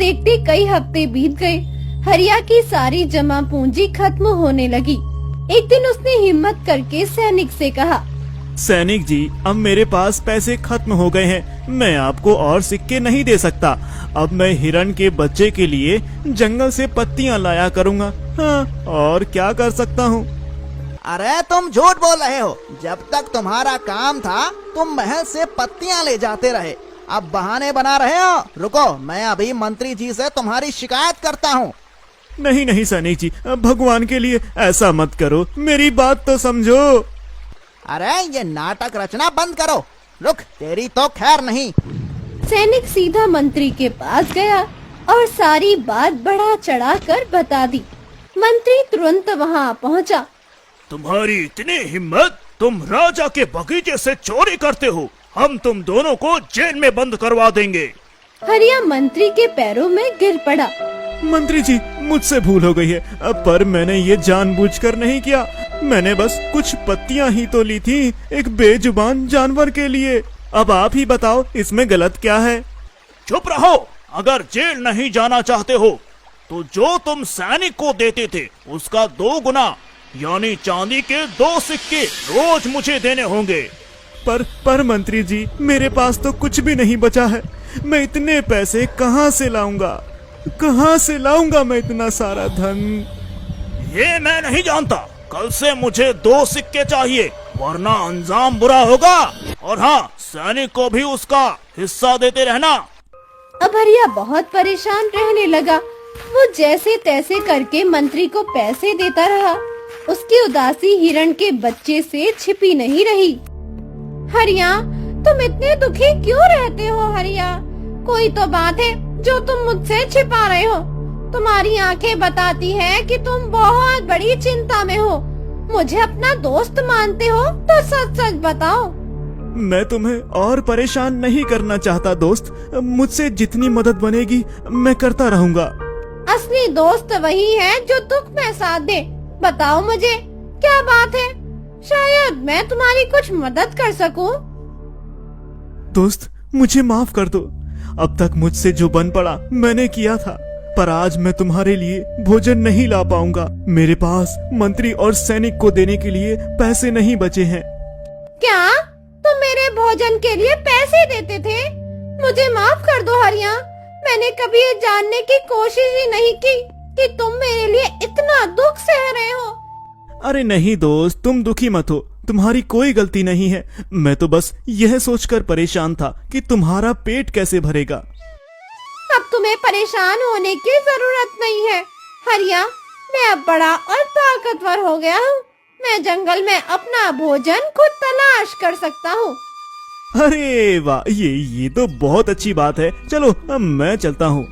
देखते कई हफ्ते बीत गए। हरिया की सारी जमा पूंजी खत्म होने लगी। एक दिन उसने हिम्मत करके सैनिक से कहा, सैनिक जी, अब मेरे पास पैसे खत्म हो गए हैं, मैं आपको और सिक्के नहीं दे सकता। अब मैं हिरण के बच्चे के लिए जंगल से पत्तियां लाया करूंगा। हाँ, और क्या कर सकता हूँ। अरे तुम झूठ बोल रहे हो। जब तक तुम्हारा काम था तुम महल से पत्तियां ले जाते रहे, अब बहाने बना रहे हो। रुको, मैं अभी मंत्री जी से तुम्हारी शिकायत करता हूँ। नहीं नहीं सैनिक जी, भगवान के लिए ऐसा मत करो, मेरी बात तो समझो। अरे ये नाटक रचना बंद करो। रुक, तेरी तो खैर नहीं। सैनिक सीधा मंत्री के पास गया और सारी बात बढ़ा चढ़ा कर बता दी। मंत्री तुरंत वहाँ पहुँचा। तुम्हारी इतनी हिम्मत, तुम राजा के बगीचे से चोरी करते हो, हम तुम दोनों को जेल में बंद करवा देंगे। हरिया मंत्री के पैरों में गिर पड़ा। मंत्री जी, मुझसे भूल हो गई है, पर मैंने ये जानबूझकर नहीं किया। मैंने बस कुछ पत्तियां ही तो ली थी एक बेजुबान जानवर के लिए। अब आप ही बताओ, इसमें गलत क्या है। चुप रहो। अगर जेल नहीं जाना चाहते हो तो जो तुम सैनिक को देते थे उसका 2 गुना यानी चांदी के 2 सिक्के रोज मुझे देने होंगे। पर मंत्री जी, मेरे पास तो कुछ भी नहीं बचा है। मैं इतने पैसे कहाँ से लाऊंगा मैं इतना सारा धन। ये मैं नहीं जानता। कल से मुझे 2 सिक्के चाहिए, वरना अंजाम बुरा होगा। और हाँ, सैनिक को भी उसका हिस्सा देते रहना। अब हरिया बहुत परेशान रहने लगा। वो जैसे तैसे करके मंत्री को पैसे देता रहा। उसकी उदासी हिरण के बच्चे से छिपी नहीं रही। हरिया, तुम इतने दुखी क्यों रहते हो? हरिया, कोई तो बात है जो तुम मुझसे छिपा रहे हो। तुम्हारी आंखें बताती हैं कि तुम बहुत बड़ी चिंता में हो। मुझे अपना दोस्त मानते हो तो सच सच बताओ। मैं तुम्हें और परेशान नहीं करना चाहता दोस्त। मुझसे जितनी मदद बनेगी मैं करता रहूंगा। असली दोस्त वही है जो दुख में साथ दे। बताओ मुझे, क्या बात है? शायद मैं तुम्हारी कुछ मदद कर सकूं। दोस्त, मुझे माफ कर दो। अब तक मुझसे जो बन पड़ा मैंने किया था, पर आज मैं तुम्हारे लिए भोजन नहीं ला पाऊंगा। मेरे पास मंत्री और सैनिक को देने के लिए पैसे नहीं बचे हैं। क्या तुम मेरे भोजन के लिए पैसे देते थे? मुझे माफ कर दो हरिया। मैंने कभी ये जानने की कोशिश ही नहीं की कि तुम मेरे लिए इतना दुख सह रहे हो। अरे नहीं दोस्त, तुम दुखी मत हो, तुम्हारी कोई गलती नहीं है। मैं तो बस यह सोचकर परेशान था कि तुम्हारा पेट कैसे भरेगा। अब तुम्हें परेशान होने की जरूरत नहीं है हरिया। मैं अब बड़ा और ताकतवर हो गया हूँ। मैं जंगल में अपना भोजन खुद तलाश कर सकता हूँ। अरे वाह, ये तो बहुत अच्छी बात है। चलो अब मैं चलता हूँ।